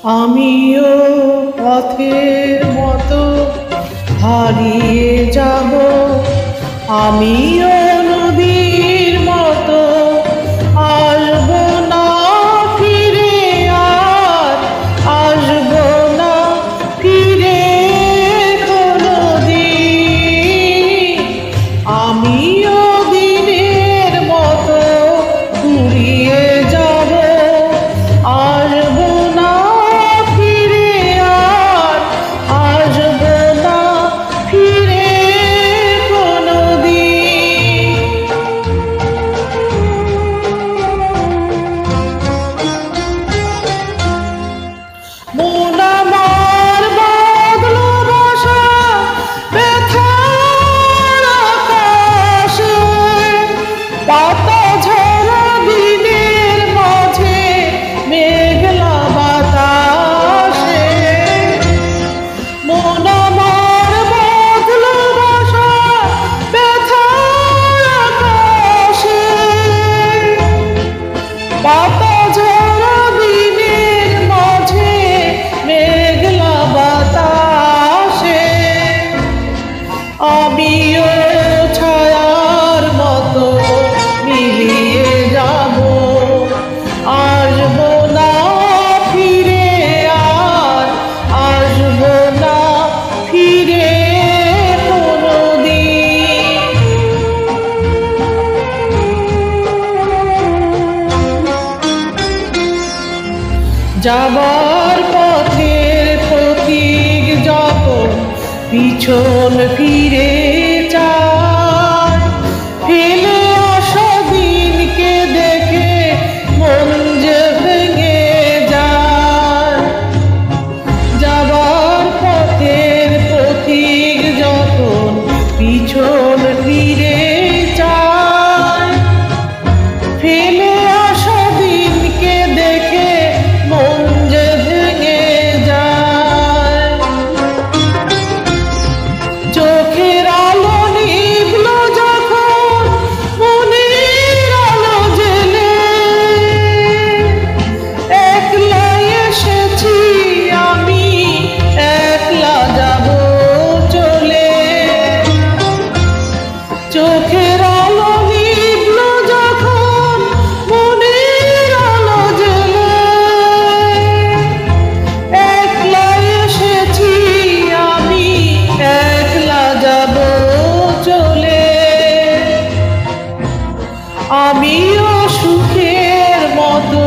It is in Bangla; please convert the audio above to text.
আমিও পথের মতো হারিয়ে যাব, আমিও নদীর মতো আসব না ফিরে, আর আসব না ফিরে কোনদিন। আমিও দিনের মতো ফুরিয়ে যাব, আসব না ফিরে, আর আসব না ফিরে কোনদিন। মন আমার বাঁধলো বাসা ব্যথার আকাশে, পাতা ঝরা দিনের মাঝে মেঘলা বাতাসে। মন আমার বাঁধলো বাসা ব্যথার আকাশে, পাতা ঝরা দিনের মাঝে মেঘলা বাতাসে। আমিও ছায়ার মতো মিলিয়ে যাব, আসব না ফিরে, আর আসব না ফিরে কোনদিন। যাবার পথের পথিক যখন পিছন ফিরে চায়, ফেলে আসা দিনকে দেখে মন যে ভেঙে যায়। যাবার পথের পথিক যখন পিছন ফিরে চায়, ফেলে আসা দিনকে দেখে মন যে ভেঙে যায়। চোখের আলো নিভলো যখন মনের আলো জেলে, একলা এসেছি আমি, একলা যাব চলে। চোখের আলো নিভলো যখন মনের আলো জেলে, একলা এসেছি আমি, একলা যাব চলে। আমিও সুখের মতো